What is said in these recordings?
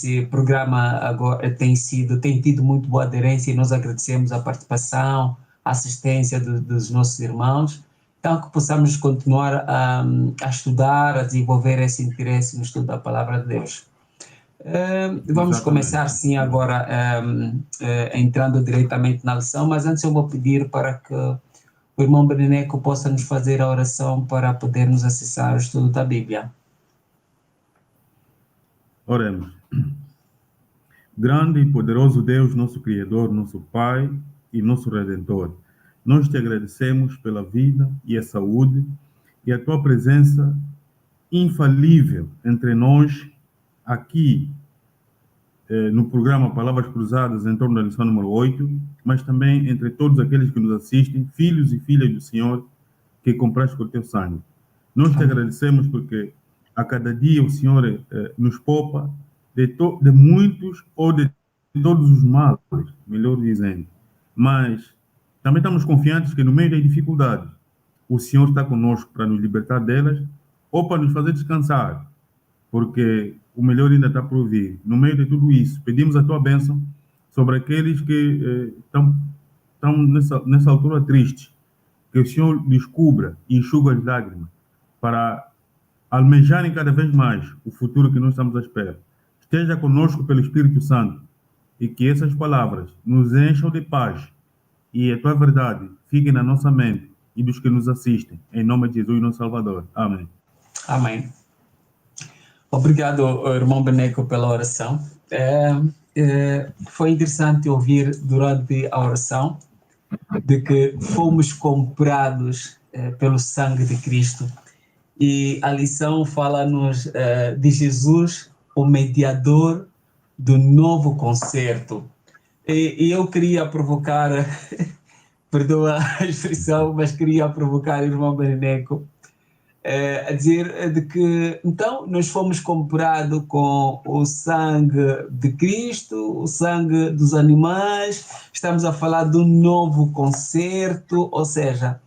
esse programa agora tem tido muito boa aderência e nós agradecemos a participação, a assistência dos nossos irmãos. Então, que possamos continuar a estudar, a desenvolver esse interesse no estudo da Palavra de Deus. Vamos começar, sim, agora entrando diretamente na lição, mas antes eu vou pedir para que o irmão Beneco possa nos fazer a oração para podermos acessar o estudo da Bíblia. Oremos. Grande e poderoso Deus, nosso Criador, nosso Pai e nosso Redentor, nós te agradecemos pela vida e a saúde e a tua presença infalível entre nós aqui no programa Palavras Cruzadas em torno da lição número 8, mas também entre todos aqueles que nos assistem, filhos e filhas do Senhor que compraste com o teu sangue. Nós te agradecemos porque a cada dia o Senhor nos poupa de muitos ou de todos os males, melhor dizendo. Mas também estamos confiantes que no meio das dificuldades o Senhor está conosco para nos libertar delas ou para nos fazer descansar, porque o melhor ainda está por vir. No meio de tudo isso, pedimos a tua bênção sobre aqueles que estão nessa altura triste, que o Senhor descubra e enxuga as lágrimas para almejarem cada vez mais o futuro que nós estamos à espera. Esteja conosco pelo Espírito Santo e que essas palavras nos encham de paz e a tua verdade fique na nossa mente e dos que nos assistem. Em nome de Jesus, nosso Salvador. Amém. Amém. Obrigado, irmão Beneco, pela oração. Foi interessante ouvir durante a oração de que fomos comprados pelo sangue de Cristo. E a lição fala-nos de Jesus, o mediador do novo concerto. E eu queria provocar, perdoa a expressão, mas queria provocar o irmão Beneco a dizer de que, então, nós fomos comprados com o sangue de Cristo, o sangue dos animais, estamos a falar de um novo concerto, ou seja,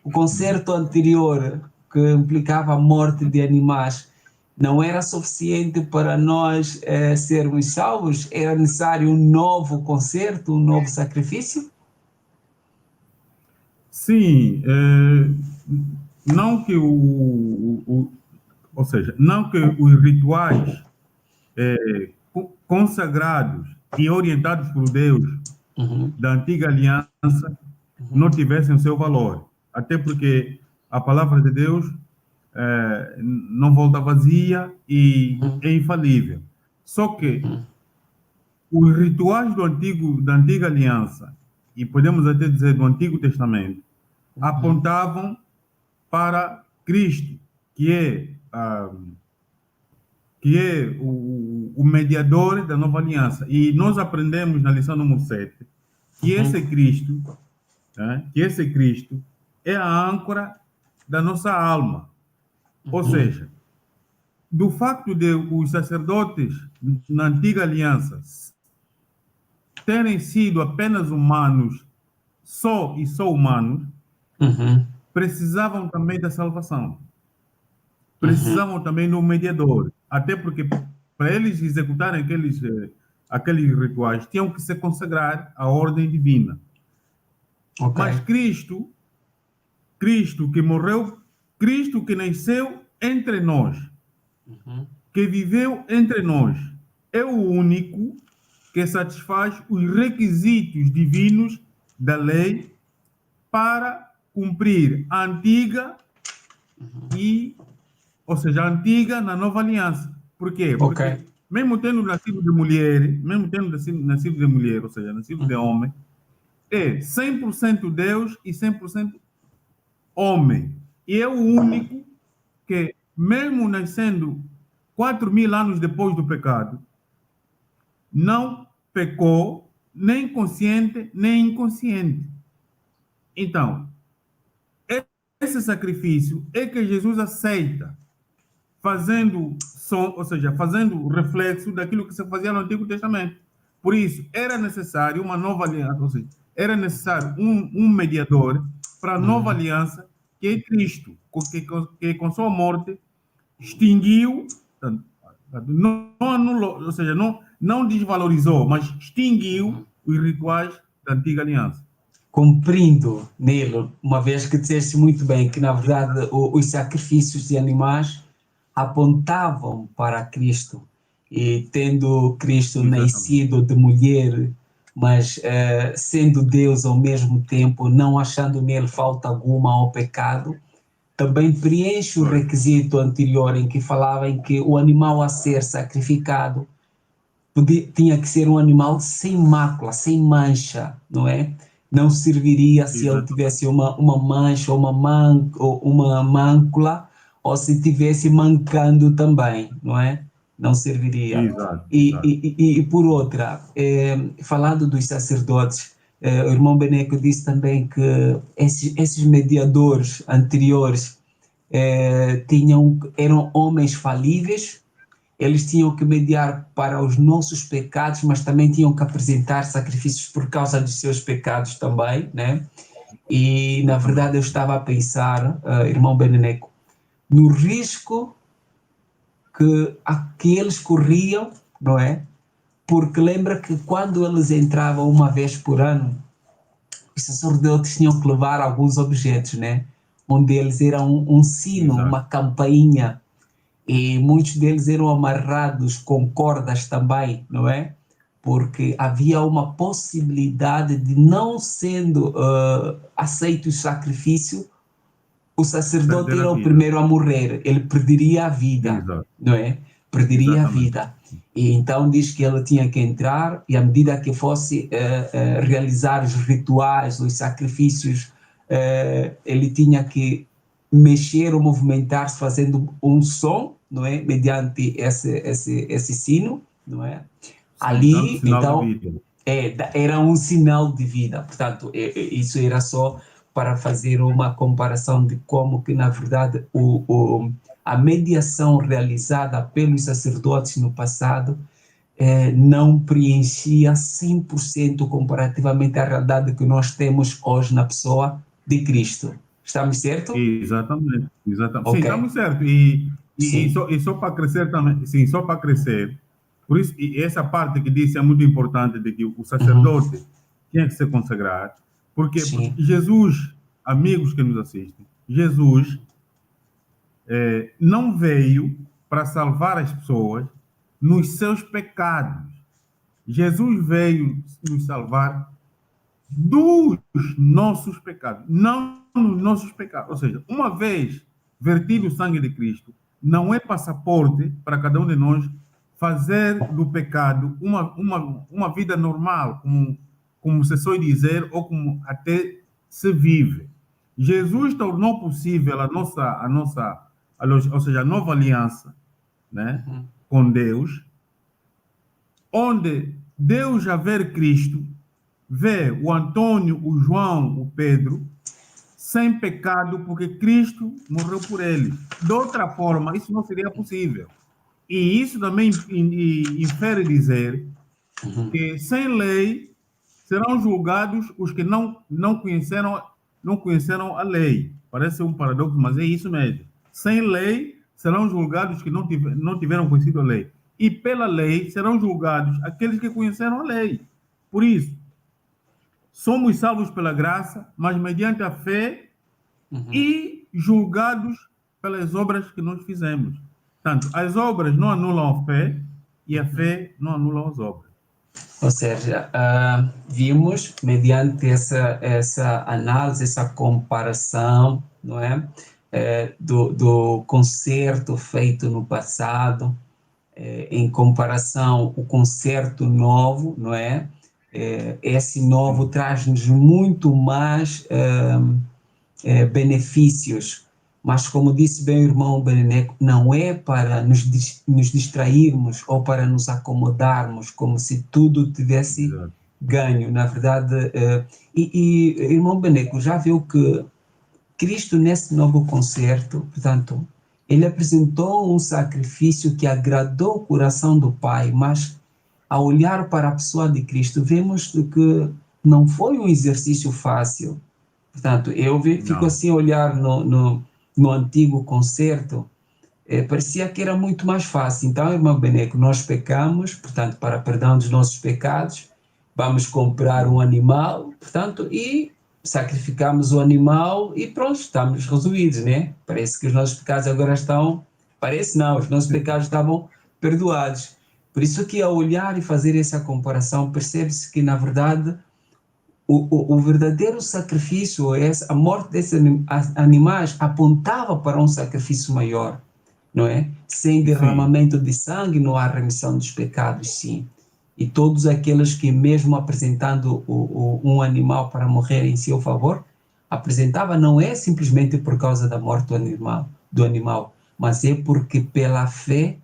o concerto anterior, que implicava a morte de animais, não era suficiente para nós sermos salvos? Era necessário um novo concerto, um novo sacrifício? Sim, não que ou seja, não que os rituais consagrados e orientados por Deus da antiga aliança não tivessem o seu valor, até porque a palavra de Deus não volta vazia e é infalível. Só que os rituais da antiga aliança, e podemos até dizer do Antigo Testamento, apontavam para Cristo, que é o mediador da nova aliança. E nós aprendemos na lição número 7 que esse Cristo, é a âncora da nossa alma. Ou seja, do facto de os sacerdotes na antiga aliança terem sido apenas humanos, só humanos, precisavam também da salvação. Precisavam também do mediador. Até porque, para eles executarem aqueles rituais, tinham que se consagrar à ordem divina. Mas Cristo que morreu, Cristo que nasceu entre nós, que viveu entre nós, é o único que satisfaz os requisitos divinos da lei para cumprir a antiga ou seja, a antiga na nova aliança. Por quê? Porque mesmo tendo nascido de mulher, ou seja, nascido de homem, é 100% Deus e 100% homem. E é o único que, mesmo nascendo 4.000 anos depois do pecado, não pecou, nem consciente, nem inconsciente. Então, esse sacrifício é que Jesus aceita, fazendo reflexo daquilo que se fazia no Antigo Testamento. Por isso, era necessário uma nova aliança, ou seja, era necessário um mediador para a nova aliança, que é Cristo, que com sua morte extinguiu, Não anulou, ou seja, não desvalorizou, mas extinguiu os rituais da antiga aliança. Cumprindo nele, uma vez que disseste muito bem que, na verdade, os sacrifícios de animais apontavam para Cristo. E tendo Cristo Exatamente. nascido de mulher, mas sendo Deus ao mesmo tempo, não achando nele falta alguma ao pecado, também preenche o Pois, requisito anterior em que falava em que o animal a ser sacrificado tinha que ser um animal sem mácula, sem mancha, não é? Não serviria se ele exatamente. tivesse uma mancha ou uma mácula, ou se tivesse mancando também, não é? Não serviria. Exato, E, exato. e por outra, falando dos sacerdotes, o irmão Beneco disse também que esses mediadores anteriores eram homens falíveis, eles tinham que mediar para os nossos pecados, mas também tinham que apresentar sacrifícios por causa dos seus pecados também, né? E, na Exatamente. verdade, eu estava a pensar, irmão Beneneco, no risco que eles corriam, não é? Porque lembra que quando eles entravam uma vez por ano, os sacerdotes tinham que levar alguns objetos, né? Um deles era um sino, Exato. uma campainha, e muitos deles eram amarrados com cordas também, não é? Porque havia uma possibilidade de, não sendo aceito o sacrifício, o sacerdote Perder a era o vida. primeiro a morrer, ele perderia a vida, Exato. não é? Perderia a Exatamente. vida. E então diz que ele tinha que entrar, e à medida que fosse realizar os rituais, os sacrifícios, ele tinha que mexer ou movimentar-se fazendo um som, não é? Mediante esse sino, não é? Sim, dando Ali, sinal de então, vida. era um sinal de vida. Portanto, isso era só para fazer uma comparação de como que, na verdade, a mediação realizada pelos sacerdotes no passado não preenchia 100% comparativamente à realidade que nós temos hoje na pessoa de Cristo. Estamos certo? Exatamente. Exatamente. Sim, Ok. estamos certo. Sim. E só para crescer também, sim, só para crescer. Por isso, e essa parte que disse é muito importante de que o Uhum. sacerdote tinha que se consagrar. Por quê? Porque Sim. Jesus, amigos que nos assistem, Jesus não veio para salvar as pessoas nos seus pecados. Jesus veio nos salvar dos nossos pecados, não nos nossos pecados. Ou seja, uma vez vertido o sangue de Cristo, não é passaporte para cada um de nós fazer do pecado uma vida normal, como se soe dizer, ou como até se vive. Jesus tornou possível ou seja, a nova aliança, né, Uhum. com Deus, onde Deus, a ver Cristo, vê o Antônio, o João, o Pedro, sem pecado, porque Cristo morreu por eles. De outra forma, isso não seria possível. E isso também infere dizer Uhum. que sem lei serão julgados os que não conheceram a lei. Parece um paradoxo, mas é isso mesmo. Sem lei serão julgados os que não tiveram conhecido a lei. E pela lei serão julgados aqueles que conheceram a lei. Por isso, somos salvos pela graça, mas mediante a fé Uhum. e julgados pelas obras que nós fizemos. Portanto, as obras não anulam a fé e a Uhum. fé não anula as obras. Ou seja, vimos, mediante essa análise, essa comparação, não é? Do concerto feito no passado, em comparação o concerto novo, não é? Esse novo Sim, traz-nos muito mais benefícios, mas como disse bem o irmão Beneco, não é para nos distrairmos ou para nos acomodarmos, como se tudo tivesse exato. ganho, na verdade. Irmão Beneco, já viu que Cristo, nesse novo concerto, portanto, ele apresentou um sacrifício que agradou o coração do Pai, mas ao olhar para a pessoa de Cristo, vemos que não foi um exercício fácil. Portanto, fico Não, assim a olhar no antigo concerto, parecia que era muito mais fácil. Então, irmão Beneco, nós pecamos, portanto, para perdão dos nossos pecados, vamos comprar um animal, portanto, e sacrificamos o animal e pronto, estamos resolvidos, né? Parece que os nossos pecados agora estão, parece não, os nossos pecados estavam perdoados. Por isso que ao olhar e fazer essa comparação, percebe-se que, na verdade, o verdadeiro sacrifício, a morte desses animais apontava para um sacrifício maior, não é? Sem Sim, derramamento de sangue não há remissão dos pecados, sim. E todos aqueles que, mesmo apresentando um animal para morrer em seu favor, apresentava não é simplesmente por causa da morte do animal, mas é porque pela fé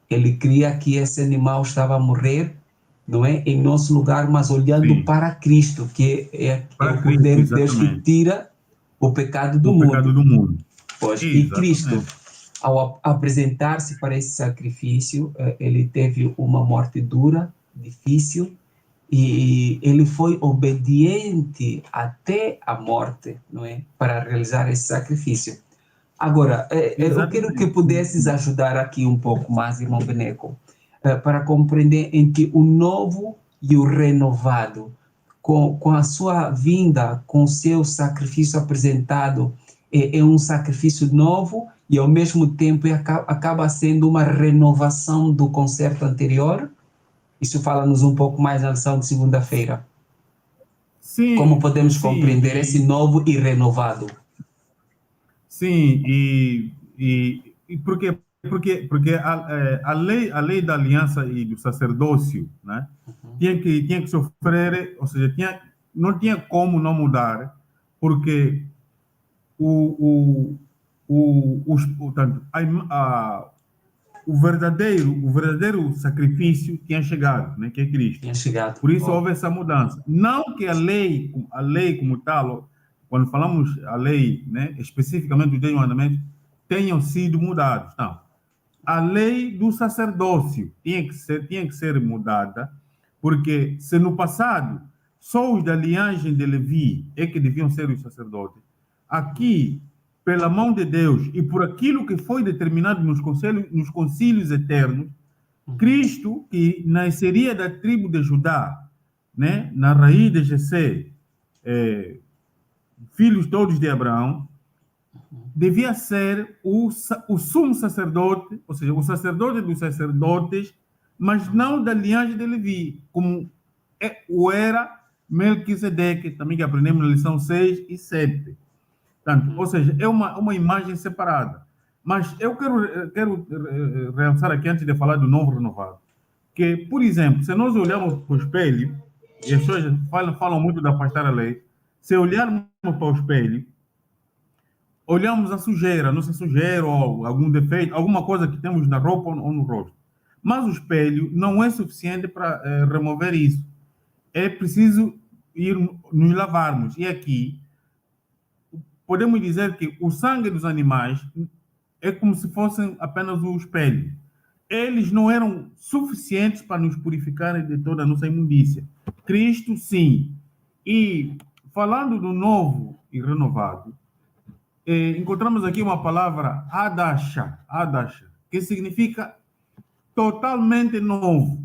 ele cria que esse animal estava a morrer, não é, em nosso lugar, mas olhando sim. para Cristo, que é Para o Cristo, Cordeiro de Deus que exatamente. tira o pecado do O pecado mundo. do mundo. Pois, e Cristo, Exatamente. ao apresentar-se para esse sacrifício, ele teve uma morte dura, difícil, e ele foi obediente até a morte, não é? Para realizar esse sacrifício. Agora, eu quero que Exatamente. pudesses ajudar aqui um pouco mais, irmão Beneco, para compreender entre o novo e o renovado, com a sua vinda, com o seu sacrifício apresentado, é um sacrifício novo e ao mesmo tempo acaba sendo uma renovação do concerto anterior. Isso fala-nos um pouco mais na lição de segunda-feira. Como Sim, podemos sim, compreender esse novo e renovado? sim, e por quê? Porque a lei da aliança e do sacerdócio, né, tinha que sofrer, ou seja, não tinha como não mudar, porque o, portanto, o verdadeiro sacrifício tinha chegado, né, que é Cristo. Tinha chegado. Por isso Oh, houve essa mudança. Não que a lei como tal, quando falamos a lei, né, especificamente os 10 mandamentos, tenham sido mudados. Não. A lei do sacerdócio tinha que ser mudada, porque se no passado só os da linhagem de Levi é que deviam ser os sacerdotes, aqui, pela mão de Deus e por aquilo que foi determinado nos concílios eternos, uhum, Cristo, que nasceria da tribo de Judá, né, na raiz de Jessé, é, filhos todos de Abraão, devia ser o sumo sacerdote, ou seja, o sacerdote dos sacerdotes, mas não da linhagem de Levi, como o era Melquisedeque, também que aprendemos na lição 6 e 7. Portanto, ou uhum, seja, é uma imagem separada. Mas eu quero realçar aqui, antes de falar do novo renovado, que, por exemplo, se nós olharmos para o espelho, e as pessoas falam muito da afastar a lei, se olharmos para o espelho, olhamos a sujeira, nossa sujeira ou algum defeito, alguma coisa que temos na roupa ou no rosto. Mas o espelho não é suficiente para remover isso. É preciso ir nos lavarmos. E aqui podemos dizer que o sangue dos animais é como se fossem apenas o espelho. Eles não eram suficientes para nos purificarem de toda a nossa imundícia. Cristo, sim. E falando do novo e renovado, encontramos aqui uma palavra adasha, que significa totalmente novo.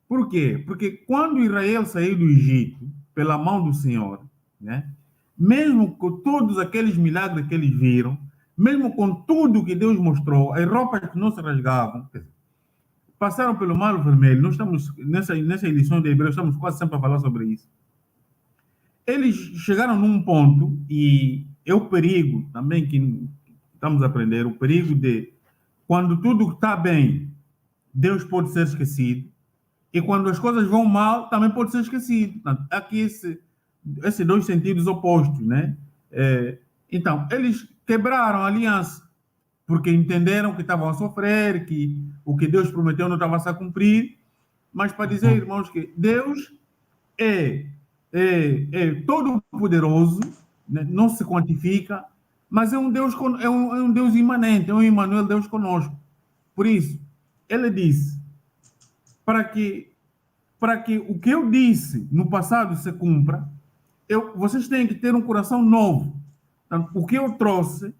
Por quê? Porque quando Israel saiu do Egito pela mão do Senhor, né, mesmo com todos aqueles milagres que eles viram, mesmo com tudo que Deus mostrou, as roupas que não se rasgavam, passaram pelo Mar Vermelho. Nós estamos, nessa edição de Hebreus, estamos quase sempre a falar sobre isso. Eles chegaram num ponto, e é o perigo também que estamos a aprender, o perigo de, quando tudo está bem, Deus pode ser esquecido, e quando as coisas vão mal, também pode ser esquecido. Portanto, aqui esses dois sentidos opostos, né? Então, eles quebraram a aliança, porque entenderam que estavam a sofrer, que o que Deus prometeu não estava a se cumprir, mas para dizer, uhum, irmãos, que Deus é, é todo poderoso, né? Não se quantifica, mas é um Deus, é um Deus imanente, é um Emmanuel, Deus conosco. Por isso, ele disse, para que, para que o que eu disse no passado se cumpra, vocês têm que ter um coração novo. Então, o que eu trouxe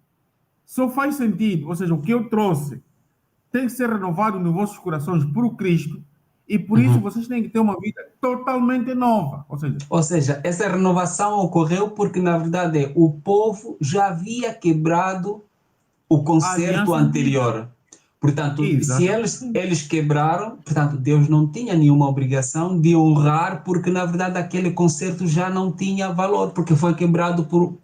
só faz sentido, ou seja, o que eu trouxe tem que ser renovado nos vossos corações por Cristo, e por isso Uhum. vocês têm que ter uma vida totalmente nova. Ou seja, essa renovação ocorreu porque, na verdade, o povo já havia quebrado o a concerto aliança antiga. anterior. Portanto, se Exatamente. eles quebraram, portanto, Deus não tinha nenhuma obrigação de honrar, porque, na verdade, aquele concerto já não tinha valor, porque foi quebrado por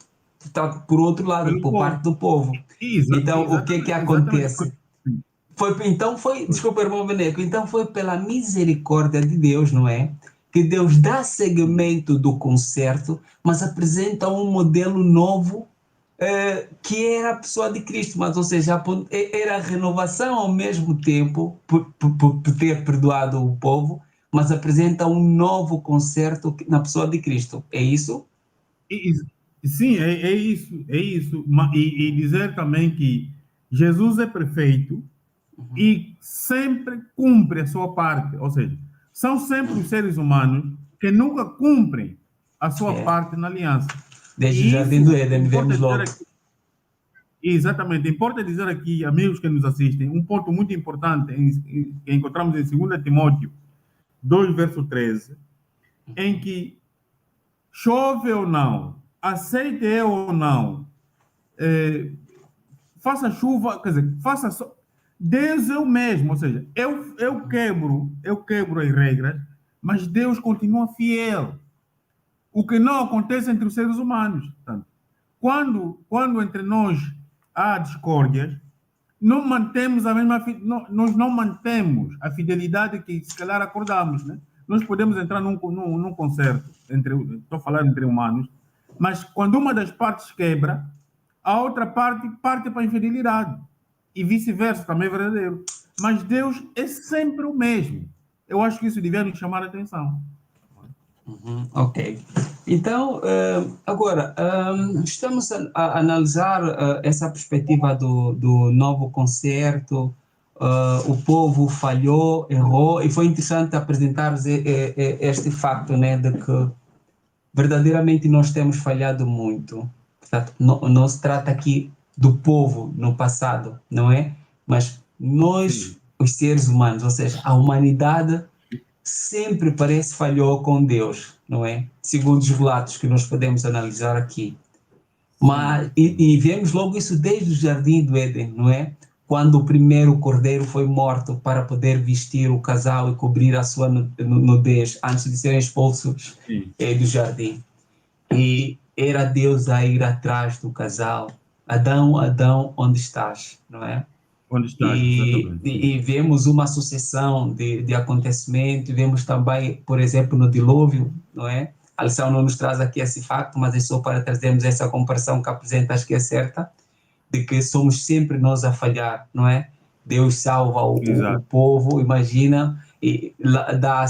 outro lado, Pelo por povo. parte do povo. Então, o que Exatamente, exatamente. acontece? Desculpa, irmão Beneco, então foi pela misericórdia de Deus, não é? Que Deus dá segmento do concerto, mas apresenta um modelo novo, que era a pessoa de Cristo, mas, ou seja, era a renovação ao mesmo tempo, por ter perdoado o povo, mas apresenta um novo concerto na pessoa de Cristo. É isso? E- sim, é isso, é isso. E dizer também que Jesus é perfeito Uhum. e sempre cumpre a sua parte. Ou seja, são sempre os seres humanos que nunca cumprem a sua É. parte na aliança. Desde o E Jardim do isso Éden, importa vemos dizer logo. aqui, exatamente, importa dizer aqui, amigos que nos assistem, um ponto muito importante que encontramos em 2 Timóteo 2, verso 13, em que chove ou não, aceite eu ou não, eh, faça chuva, quer dizer, faça só. Deus é o mesmo, ou seja, eu quebro as regras, mas Deus continua fiel. O que não acontece entre os seres humanos. Portanto, quando entre nós há discórdias, não mantemos a mesma, nós não mantemos a fidelidade que se calhar acordamos, né? Nós podemos entrar num concerto, estou falando entre humanos, mas quando uma das partes quebra, a outra parte para a infidelidade. E vice-versa, também é verdadeiro. Mas Deus é sempre o mesmo. Eu acho que isso devia nos chamar a atenção. Uhum, ok. Então, agora, estamos a analisar essa perspectiva do novo concerto. O povo falhou, errou, e foi interessante apresentar este facto, né, de que verdadeiramente nós temos falhado muito. Portanto, não se trata aqui do povo no passado, não é? Mas nós, Sim, os seres humanos, ou seja, a humanidade sempre parece falhou com Deus, não é? Segundo os relatos que nós podemos analisar aqui. sim, sim. E vemos logo isso desde o Jardim do Éden, não é? Quando o primeiro cordeiro foi morto para poder vestir o casal e cobrir a sua nudez antes de serem expulsos Sim. do jardim. E era Deus a ir atrás do casal. Adão, Adão, onde estás? Não é? Onde estás? E, Exatamente, sim. e, e vemos uma sucessão de acontecimentos, vemos também, por exemplo, no dilúvio, não é? A lição não nos traz aqui esse facto, mas é só para trazermos essa comparação que apresenta, acho que é certa, de que somos sempre nós a falhar, não é? Deus salva o Exato. povo, imagina, e dá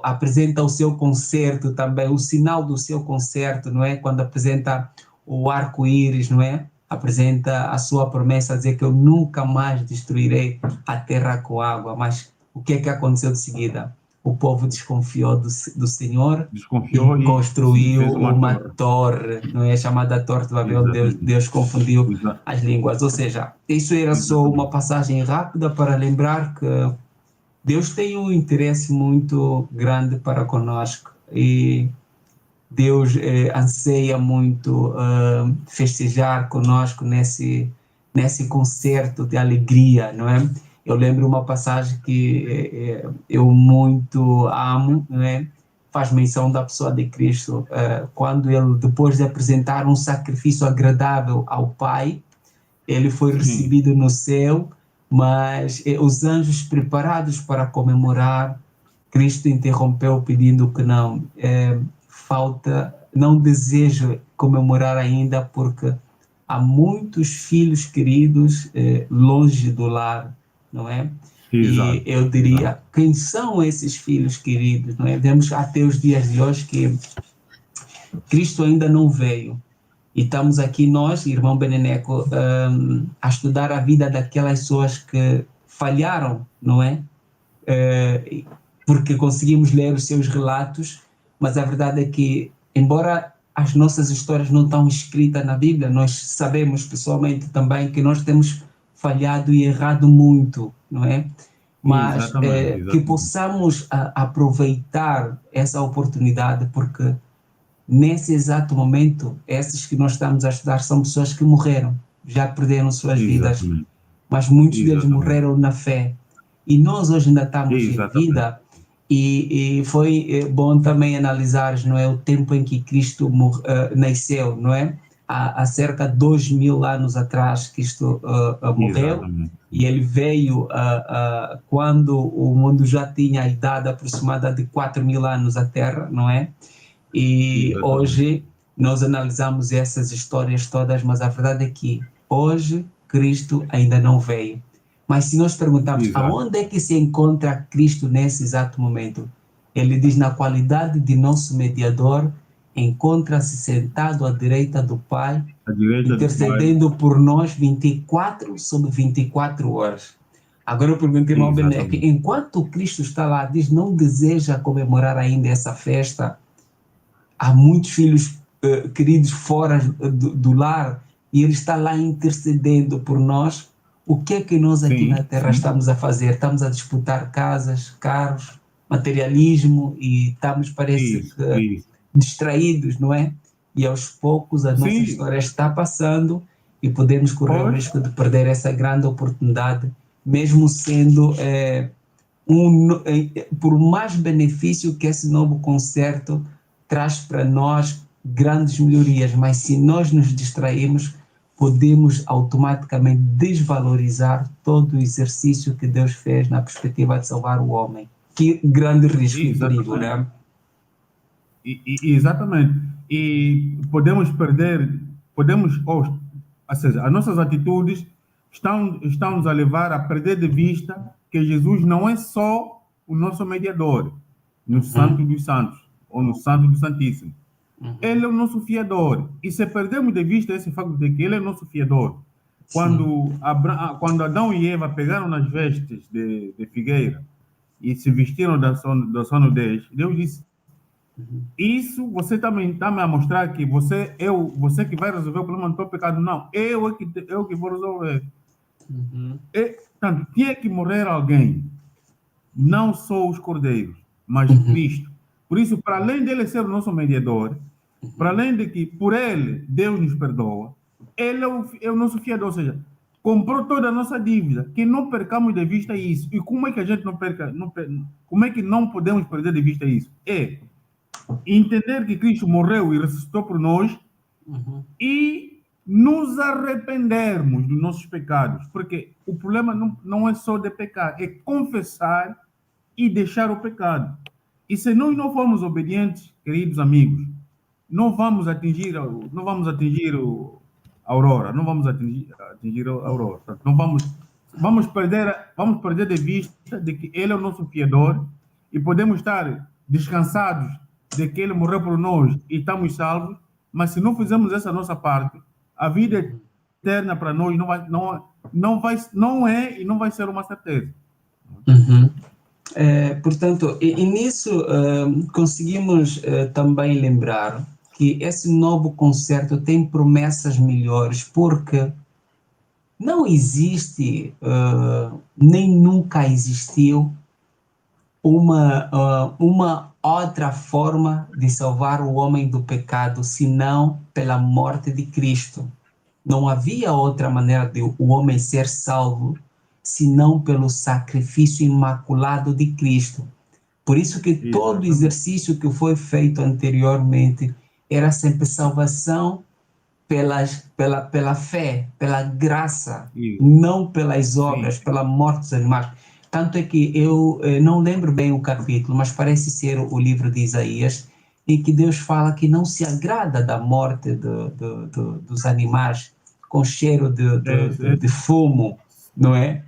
apresenta o seu concerto também, o sinal do seu concerto, não é? Quando apresenta o arco-íris, não é? Apresenta a sua promessa, a dizer que eu nunca mais destruirei a terra com água. Mas o que é que aconteceu de seguida? O povo desconfiou do Senhor e Desconfiou e sim, construiu fez uma uma torre. torre, não é? Chamada Torre de Babel. Exatamente. Deus confundiu Exa as línguas. Ou seja, isso era só uma exatamente. passagem rápida para lembrar que Deus tem um interesse muito grande para conosco e Deus anseia muito festejar conosco nesse concerto de alegria, não é? Eu lembro uma passagem que eu muito amo, não é? Faz menção da pessoa de Cristo, quando ele, depois de apresentar um sacrifício agradável ao Pai, ele foi Sim, recebido no céu, mas os anjos preparados para comemorar, Cristo interrompeu pedindo que não, não desejo comemorar ainda porque há muitos filhos queridos longe do lar, não é? E exato, eu exato. diria, quem são esses filhos queridos, não é? Vemos até os dias de hoje que Cristo ainda não veio. E estamos aqui nós, irmão Beneneco, a estudar a vida daquelas pessoas que falharam, não é? Porque conseguimos ler os seus relatos, mas a verdade é que, embora as nossas histórias não estão escritas na Bíblia. Nós sabemos pessoalmente também que nós temos falhado e errado muito, não é? Mas Exatamente, que exatamente. possamos aproveitar essa oportunidade, porque nesse exato momento, esses que nós estamos a estudar são pessoas que morreram, já perderam suas vidas, Exatamente. mas muitos deles Exatamente. morreram na fé. E nós hoje ainda estamos em Exatamente. vida, e foi bom também analisar, não é, o tempo em que Cristo nasceu, não é? Há cerca de 2000 anos atrás Cristo morreu, Exatamente. e ele veio quando o mundo já tinha a idade aproximada de 4000 anos à Terra, não é? E Exatamente. hoje nós analisamos essas histórias todas, mas a verdade é que hoje Cristo ainda não veio. Mas se nós perguntarmos Exato. aonde é que se encontra Cristo nesse exato momento, ele diz: na qualidade de nosso mediador, encontra-se sentado à direita do Pai, À direita do Pai. intercedendo por nós 24 sobre 24 horas. Agora eu perguntei ao Beneque, Exatamente. enquanto Cristo está lá, diz, não deseja comemorar ainda essa festa? Há muitos filhos queridos fora do lar, e ele está lá intercedendo por nós. O que é que nós aqui Sim, na Terra sim. estamos a fazer? Estamos a disputar casas, carros, materialismo, e estamos, parece Isso, que, isso. distraídos, não é? E aos poucos a nossa Sim, história está passando e podemos correr o pois, risco de perder essa grande oportunidade, mesmo sendo por mais benefício que esse novo concerto traz para nós grandes melhorias, mas se nós nos distrairmos, podemos automaticamente desvalorizar todo o exercício que Deus fez na perspectiva de salvar o homem. Que grande risco e perigo, exatamente. né? Exatamente. E podemos perder, ou seja, as nossas atitudes estão nos a levar a perder de vista que Jesus não é só o nosso mediador no Santo Uhum, dos Santos ou no Santo do Santíssimo. uhum. Ele é o nosso fiador. E se perdemos de vista esse facto de que ele é o nosso fiador, Sim. quando Adão e Eva pegaram nas vestes de figueira e se vestiram da sua nudez, Deus disse: Uhum, isso você também está me a mostrar que você que vai resolver o problema do teu pecado. Não, eu que vou resolver. uhum, Portanto, tinha que morrer alguém, não só os cordeiros, mas uhum, Cristo. Por isso, para além dele ser o nosso mediador, para uhum, além de que por ele Deus nos perdoa, ele é o nosso fiador, ou seja, comprou toda a nossa dívida, que não percamos de vista isso. E como é que a gente como é que não podemos perder de vista isso? É entender que Cristo morreu e ressuscitou por nós uhum, e nos arrependermos dos nossos pecados, porque o problema não é só de pecar, é confessar e deixar o pecado. E se nós não formos obedientes, queridos amigos, não vamos atingir a aurora, não vamos atingir a aurora. Portanto, não vamos perder de vista de que Ele é o nosso fiador e podemos estar descansados de que Ele morreu por nós e estamos salvos, mas se não fizermos essa nossa parte, a vida uhum. eterna para nós não é e não vai ser uma certeza. Uhum. Portanto, e nisso conseguimos também lembrar que esse novo concerto tem promessas melhores, porque não existe, nem nunca existiu, uma outra forma de salvar o homem do pecado senão pela morte de Cristo. Não havia outra maneira de o homem ser salvo senão pelo sacrifício imaculado de Cristo. Por isso que todo Exatamente. exercício que foi feito anteriormente era sempre salvação pela fé, pela graça, Isso. não pelas Sim. obras, pela morte dos animais. Tanto é que eu não lembro bem o capítulo, mas parece ser o livro de Isaías, em que Deus fala que não se agrada da morte dos animais com cheiro É, de fumo, não é?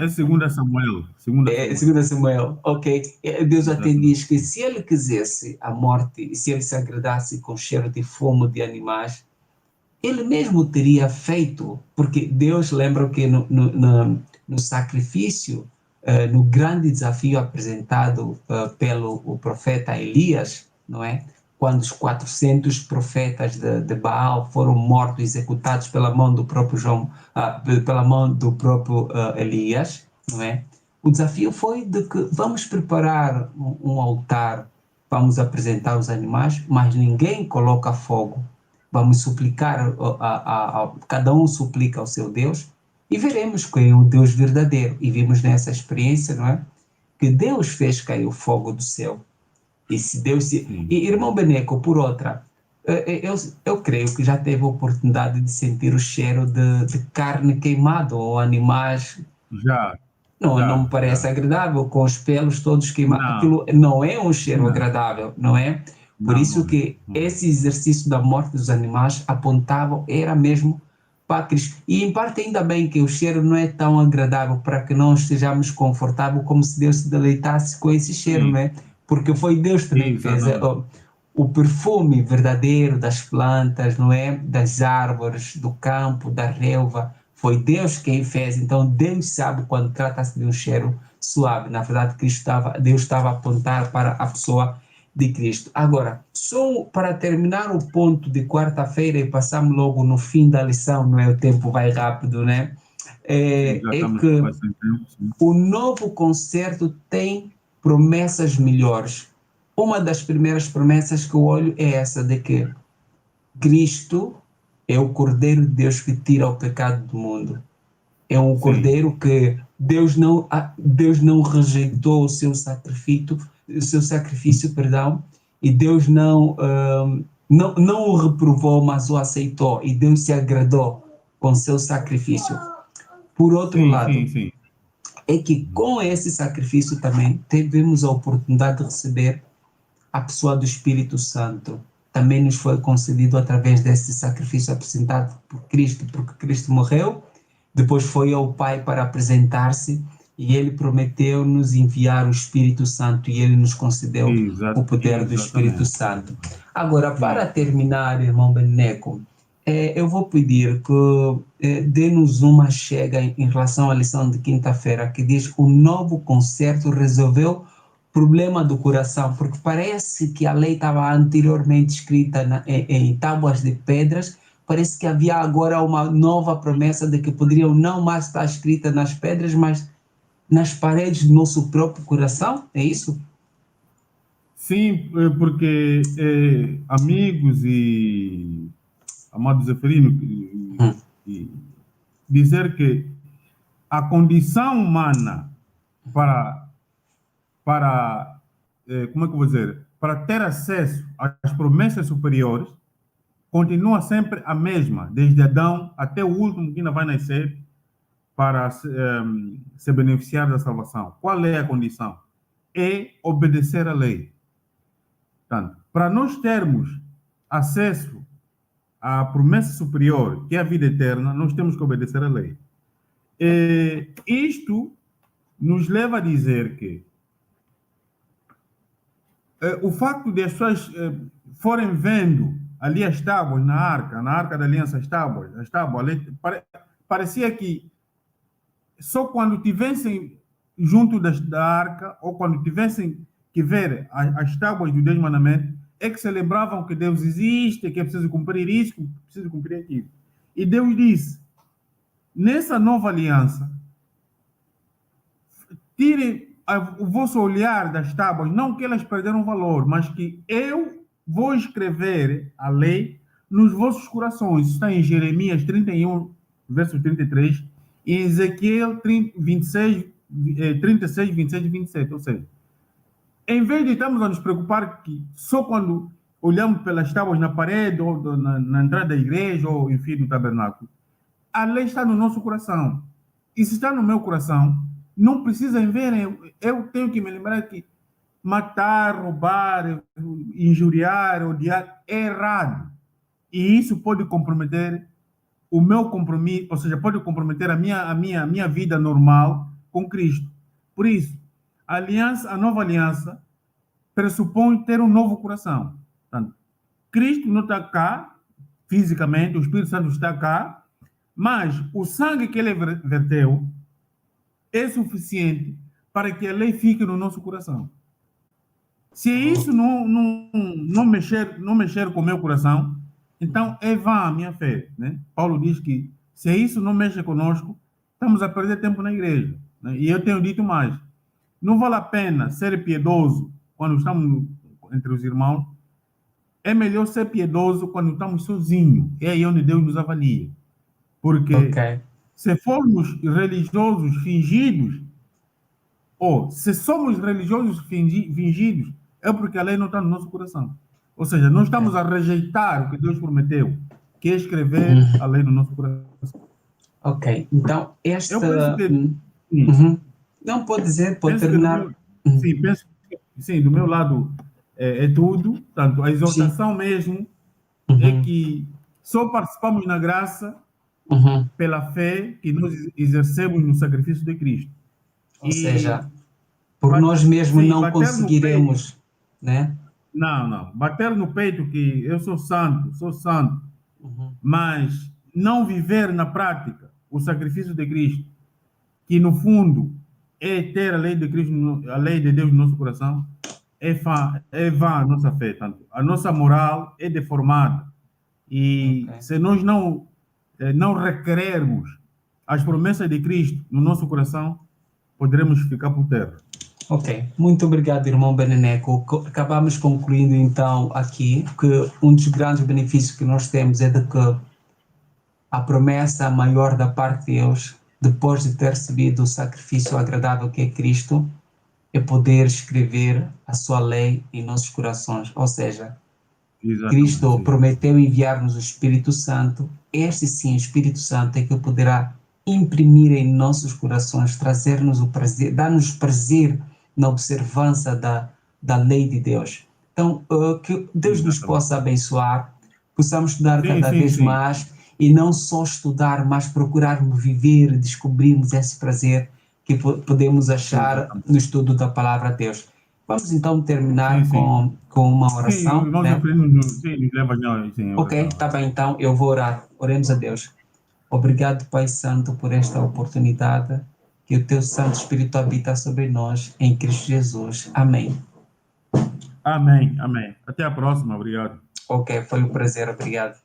segunda Samuel. Segunda Samuel. Segundo Samuel, ok. Deus até Exatamente. diz que se ele quisesse a morte, se ele se agradasse com cheiro de fumo de animais, ele mesmo teria feito, porque Deus lembra que no sacrifício, no grande desafio apresentado pelo o profeta Elias, não é? quando os 400 profetas de Baal foram mortos, executados pela mão do próprio pela mão do próprio Elias, não é? O desafio foi de que vamos preparar um altar, vamos apresentar os animais, mas ninguém coloca fogo. Vamos suplicar, cada um suplica ao seu Deus e veremos quem é o Deus verdadeiro. E vimos nessa experiência, não é? Que Deus fez cair o fogo do céu. E se Deus e irmão Beneco, por outra, eu creio que já teve a oportunidade de sentir o cheiro de carne queimada ou animais. Já, Não me já, parece já. agradável, com os pelos todos queimados. Não, Aquilo não é um cheiro não, agradável, não é? Por não, isso não é. que esse exercício da morte dos animais apontava, era mesmo para Cristo. E em parte ainda bem que o cheiro não é tão agradável para que não estejamos confortáveis como se Deus se deleitasse com esse cheiro, não Sim, é? Porque foi Deus também que fez exatamente. o perfume verdadeiro das plantas, não é? Das árvores, do campo, da relva. Foi Deus quem fez, então Deus sabe quando trata-se de um cheiro suave. Na verdade, Deus estava a apontar para a pessoa de Cristo. Agora, só para terminar o ponto de quarta-feira e passarmos logo no fim da lição, não é? O tempo vai rápido, né? Sim, já É estamos que quase sem tempo, sim. o novo concerto tem promessas melhores. Uma das primeiras promessas que eu olho é essa de que Cristo é o Cordeiro de Deus que tira o pecado do mundo. É um Sim, cordeiro que Deus não rejeitou o seu sacrifício, perdão, e Deus não o reprovou, mas o aceitou, e Deus se agradou com seu sacrifício. Por outro sim, sim, lado, sim. é que com esse sacrifício também tivemos a oportunidade de receber a pessoa do Espírito Santo. Também nos foi concedido através desse sacrifício apresentado por Cristo, porque Cristo morreu, depois foi ao Pai para apresentar-se e ele prometeu nos enviar o Espírito Santo e ele nos concedeu o poder do Espírito Exatamente. Santo. Agora, para Sim. terminar, irmão Beneco, eu vou pedir que dê-nos uma chega em relação à lição de quinta-feira, que diz o novo concerto resolveu problema do coração, porque parece que a lei estava anteriormente escrita em tábuas de pedras, parece que havia agora uma nova promessa de que poderiam não mais estar escrita nas pedras, mas nas paredes do nosso próprio coração, é isso? Sim, porque amigos e amado Zeferino, Hum, dizer que a condição humana para, como é que eu vou dizer, para ter acesso às promessas superiores continua sempre a mesma, desde Adão até o último que ainda vai nascer para se beneficiar da salvação. Qual é a condição? É obedecer à lei. Portanto, para nós termos acesso à promessa superior, que é a vida eterna, nós temos que obedecer à lei. Isto nos leva a dizer que o facto de as pessoas forem vendo ali as tábuas na arca da aliança, as tábuas ali, parecia que só quando tivessem junto da arca, ou quando tivessem que ver as tábuas do Deus Mandamento, é que se lembravam que Deus existe, que é preciso cumprir isso, que é preciso cumprir aquilo. E Deus disse, nessa nova aliança, tire o vosso olhar das tábuas, não que elas perderam valor, mas que eu vou escrever a lei nos vossos corações. Isso está em Jeremias 31, verso 33, e em Ezequiel 26, 36, 26 e 27. Ou seja, em vez de estarmos a nos preocupar que só quando olhamos pelas tábuas na parede, ou na entrada da igreja, ou enfim, no tabernáculo, a lei está no nosso coração. E se está no meu coração, não precisa ver, eu tenho que me lembrar que matar, roubar, injuriar, odiar é errado. E isso pode comprometer o meu compromisso, ou seja, pode comprometer a minha vida normal com Cristo. Por isso, a nova aliança pressupõe ter um novo coração. Portanto, Cristo não está cá fisicamente, o Espírito Santo está cá, mas o sangue que ele verteu é suficiente para que a lei fique no nosso coração. Se isso não mexer com o meu coração, então é vã a minha fé, né? Paulo diz que se isso não mexe conosco, estamos a perder tempo na igreja, né? E eu tenho dito mais, não vale a pena ser piedoso quando estamos entre os irmãos, é melhor ser piedoso quando estamos sozinhos, é aí onde Deus nos avalia. Ok, Porque se formos religiosos fingidos, ou se somos religiosos fingidos, é porque a lei não está no nosso coração. Ou seja, não estamos a rejeitar o que Deus prometeu, que é escrever a lei no nosso coração. ok. Então, Eu penso que, sim, uhum. Não, pode dizer, pode penso que do terminar. meu, sim, penso que, sim, do meu lado é tudo. Tanto a Sim. exortação mesmo é Uhum. que só participamos na graça Uhum. pela fé que nós exercemos no sacrifício de Cristo. Ou E seja, por nós mesmos sim, não bater no peito, conseguiremos, né? não, bater no peito que eu sou santo, Uhum. mas não viver na prática o sacrifício de Cristo, que no fundo é ter a lei de Cristo, a lei de Deus no nosso coração, é vã a nossa fé, tanto a nossa moral é deformada. Ok. E se nós não requerermos as promessas de Cristo no nosso coração, poderemos ficar por terra. Ok, muito obrigado, irmão Beneneco. Acabamos concluindo então aqui que um dos grandes benefícios que nós temos é de que a promessa maior da parte de Deus, depois de ter recebido o sacrifício agradável que é Cristo, é poder escrever a sua lei em nossos corações. Ou seja, Exatamente, Cristo sim. prometeu enviar-nos o Espírito Santo. Este sim, o Espírito Santo é que poderá imprimir em nossos corações, trazer-nos o prazer, dar-nos prazer na observância da lei de Deus. Então, que Deus nos Exatamente. possa abençoar, possamos estudar Sim, cada sim, vez sim. mais e não só estudar, mas procurarmos viver, descobrirmos esse prazer que podemos achar Exatamente. no estudo da palavra de Deus. Vamos então Sim, terminar sim. com uma Sim, oração, nós né? aprendemos, sim, nos leva já, sim, a Ok, oração. tá bem, então eu vou orar. Oremos a Deus. Obrigado, Pai Santo, por esta oportunidade. Que o teu Santo Espírito habita sobre nós, em Cristo Jesus. Amém. Amém, amém. Até a próxima, obrigado. Ok, foi um prazer, obrigado.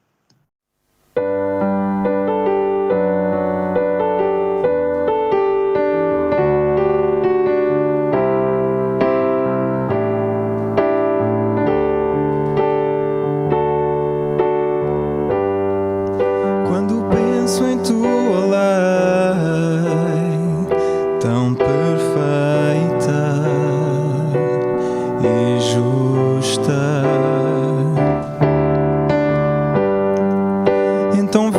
Quando penso em tua lei tão perfeita e justa, então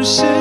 cheio